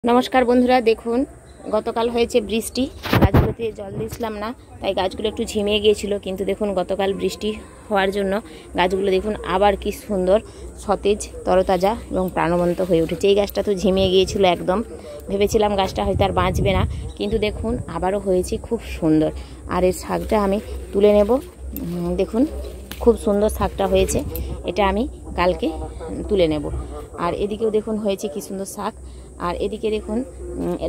নমস্কার বন্ধুরা, দেখুন গতকাল হয়েছে বৃষ্টি, গাছগুলোতে জল দিয়েছিলাম না, তাই গাছগুলো একটু ঝিমিয়ে গিয়েছিল। কিন্তু দেখুন গতকাল বৃষ্টি হওয়ার জন্য গাছগুলো দেখুন আবার কি সুন্দর সতেজ, তরতাজা এবং প্রাণবন্ত হয়ে উঠেছে। এই গাছটা তো ঝিমিয়ে গিয়েছিল একদম, ভেবেছিলাম গাছটা হয়তো আর বাঁচবে না, কিন্তু দেখুন আবারও হয়েছে খুব সুন্দর। আর এর শাকটা আমি তুলে নেব। দেখুন খুব সুন্দর শাকটা হয়েছে, এটা আমি কালকে তুলে নেব। আর এদিকেও দেখুন হয়েছে কি সুন্দর শাক। আর এদিকে দেখুন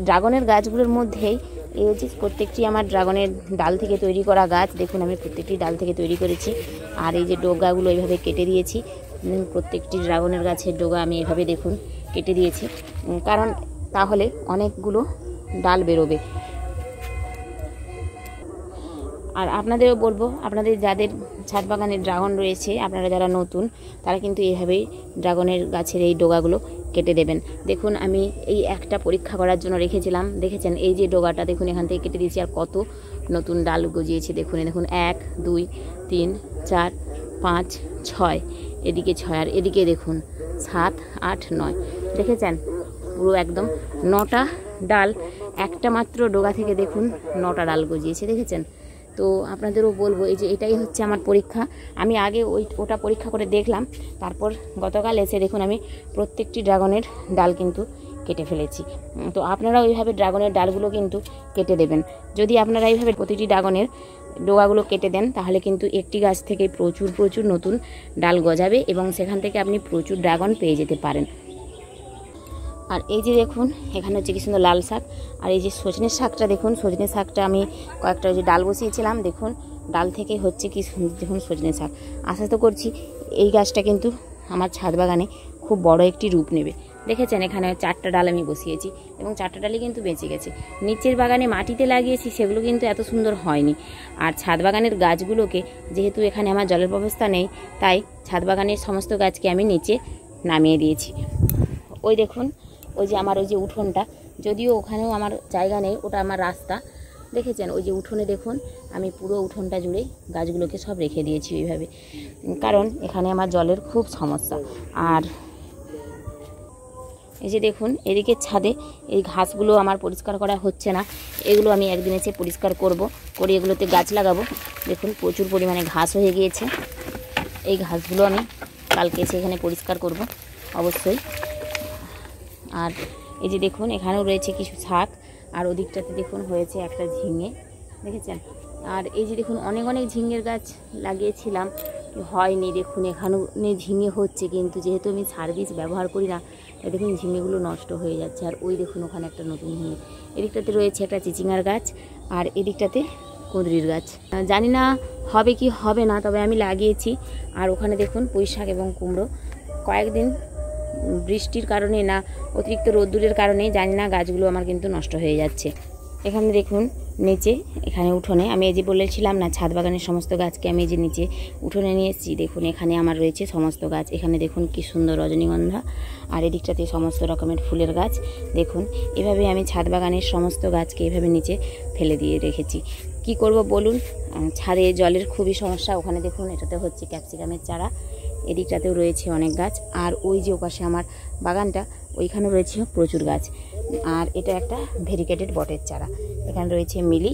ড্রাগনের গাছগুলোর মধ্যেই এই হচ্ছে প্রত্যেকটি আমার ড্রাগনের ডাল থেকে তৈরি করা গাছ। দেখুন আমি প্রত্যেকটি ডাল থেকে তৈরি করেছি। আর এই যে ডোগাগুলো এইভাবে কেটে দিয়েছি, প্রত্যেকটি ড্রাগনের গাছের ডোগা আমি এভাবে দেখুন কেটে দিয়েছি, কারণ তাহলে অনেকগুলো ডাল বেরোবে। আর আপনাদেরও বলবো, আপনাদের যাদের ছাদ বাগানে ড্রাগন রয়েছে, আপনারা যারা নতুন, তারা কিন্তু এইভাবেই ড্রাগনের গাছের এই ডোগাগুলো কেটে দেবেন। দেখুন আমি এই একটা পরীক্ষা করার জন্য রেখেছিলাম, দেখেছেন এই যে ডোগাটা দেখুন এখান থেকে কেটে দিয়েছি, আর কত নতুন ডাল গজিয়েছে দেখুন। দেখুন 1 2 3 4 5 6, এদিকে 6, আর এদিকে দেখুন 7 8 9, দেখেছেন পুরো একদম 9টা ডাল একটা মাত্র ডোগা থেকে দেখুন 9টা ডাল গজিয়েছে, দেখেছেন। তো আপনাদেরও বলবো, এই যে এটাই হচ্ছে আমার পরীক্ষা। আমি আগে ওটা পরীক্ষা করে দেখলাম, তারপর গতকাল এসে দেখুন আমি প্রত্যেকটি ড্রাগনের ডাল কিন্তু কেটে ফেলেছি। তো আপনারা ওইভাবে ড্রাগনের ডালগুলো কিন্তু কেটে দেবেন। যদি আপনারা এইভাবে প্রতিটি ড্রাগনের ডোগাগুলো কেটে দেন, তাহলে কিন্তু একটি গাছ থেকে প্রচুর নতুন ডাল গজাবে এবং সেখান থেকে আপনি প্রচুর ড্রাগন পেয়ে যেতে পারেন। আর এই যে দেখুন এখানে হচ্ছে কি সুন্দর লাল শাক। আর এই যে সজনের শাকটা দেখুন, সজনের শাকটা আমি কয়েকটা যে ডাল বসিয়েছিলাম, দেখুন ডাল থেকে হচ্ছে কি সুন্দর দেখুন সজনের শাক। আশা তো করছি এই গাছটা কিন্তু আমার ছাদ বাগানে খুব বড় একটি রূপ নেবে। দেখেছেন এখানে 4টা ডাল আমি বসিয়েছি এবং 4টা ডালই কিন্তু বেঁচে গেছে। নিচের বাগানে মাটিতে লাগিয়েছি, সেগুলো কিন্তু এত সুন্দর হয়নি। আর ছাদ বাগানের গাছগুলোকে, যেহেতু এখানে আমার জলের ব্যবস্থা নেই, তাই ছাদ বাগানের সমস্ত গাছকে আমি নিচে নামিয়ে দিয়েছি। ওই দেখুন ওই যে আমার ওই যে উঠোনটা, যদিও ওখানেও আমার জায়গা নেই, ওটা আমার রাস্তা, দেখেছেন ওই যে উঠোনে দেখুন আমি পুরো উঠোনটা জুড়েই গাছগুলোকে সব রেখে দিয়েছি ওইভাবে, কারণ এখানে আমার জলের খুব সমস্যা। আর এই যে দেখুন এদিকে ছাদে এই ঘাসগুলো আমার পরিষ্কার করা হচ্ছে না, এগুলো আমি একদিন এসে পরিষ্কার করে এগুলোতে গাছ লাগাবো। দেখুন প্রচুর পরিমাণে ঘাস হয়ে গিয়েছে, এই ঘাসগুলো আমি কালকে এসে এখানে পরিষ্কার করব অবশ্যই। আর এই যে দেখুন এখানেও রয়েছে কিছু শাক, আর ওদিকটাতে দেখুন হয়েছে একটা ঝিঙে, দেখেছেন। আর এই যে দেখুন অনেক ঝিঙের গাছ লাগিয়েছিলাম, হয়নি। দেখুন এখানেও ঝিঙে হচ্ছে, কিন্তু যেহেতু আমি সার্ভিস ব্যবহার করি না, দেখুন ঝিঙেগুলো নষ্ট হয়ে যাচ্ছে। আর ওই দেখুন ওখানে একটা নতুন ঝিঙে, এদিকটাতে রয়েছে একটা চিচিঙার গাছ, আর এদিকটাতে কুঁদরির গাছ। জানি না হবে কি হবে না, তবে আমি লাগিয়েছি। আর ওখানে দেখুন পুঁই শাক এবং কুমড়ো। কয়েকদিন বৃষ্টির কারণে না অতিরিক্ত রোদ্দুরের কারণে জানি না গাছগুলো আমার কিন্তু নষ্ট হয়ে যাচ্ছে। এখানে দেখুন নিচে, এখানে উঠোনে আমি এই যে বলেছিলাম না ছাদ বাগানের সমস্ত গাছকে আমি এই যে নিচে উঠোনে নিয়ে এসেছি, দেখুন এখানে আমার রয়েছে সমস্ত গাছ। এখানে দেখুন কি সুন্দর রজনীগন্ধা, আর এদিকটাতে সমস্ত রকমের ফুলের গাছ। দেখুন এভাবে আমি ছাদ বাগানের সমস্ত গাছকে এভাবে নিচে ফেলে দিয়ে রেখেছি। কি করব বলুন, ছাদে জলের খুবই সমস্যা। ওখানে দেখুন এটাতে হচ্ছে ক্যাপসিকামের চারা, এদিকটাতেও রয়েছে অনেক গাছ। আর ওই যে ওপাশে আমার বাগানটা, ওইখানেও রয়েছে প্রচুর গাছ। আর এটা একটা ভেরিকেটেড বটের চারা, এখানে রয়েছে মিলি।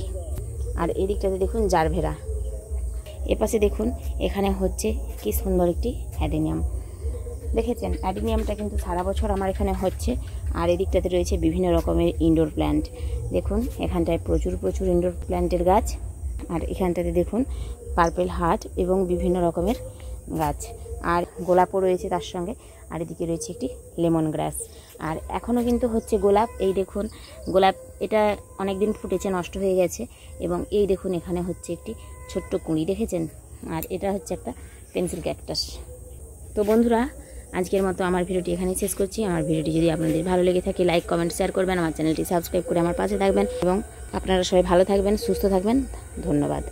আর এদিকটাতে দেখুন জারভেরা, এপাশে দেখুন এখানে হচ্ছে কি সুন্দর একটি অ্যাডেনিয়াম, দেখেছেন অ্যাডেনিয়ামটা কিন্তু সারা বছর আমার এখানে হচ্ছে। আর এদিকটাতে রয়েছে বিভিন্ন রকমের ইনডোর প্ল্যান্ট, দেখুন এখানটায় প্রচুর ইনডোর প্ল্যান্টের গাছ। আর এখানটাতে দেখুন পার্পেল হার্ট এবং বিভিন্ন রকমের গাছ, আর গোলাপও রয়েছে তার সঙ্গে। আর এদিকে রয়েছে একটি লেমন গ্রাস, আর এখনও কিন্তু হচ্ছে গোলাপ। এই দেখুন গোলাপ, এটা অনেক দিন ফুটেছে, নষ্ট হয়ে গেছে। এবং এই দেখুন এখানে হচ্ছে একটি ছোট্ট কুঁড়ি, দেখেছেন। আর এটা হচ্ছে একটা পেন্সিল ক্যাকটাস। তো বন্ধুরা আজকের মতো আমার ভিডিওটি এখানেই শেষ করছি। আমার ভিডিওটি যদি আপনাদের ভালো লেগে থাকে লাইক কমেন্ট শেয়ার করবেন, আমার চ্যানেলটি সাবস্ক্রাইব করে আমার পাশে থাকবেন, এবং আপনারা সবাই ভালো থাকবেন, সুস্থ থাকবেন। ধন্যবাদ।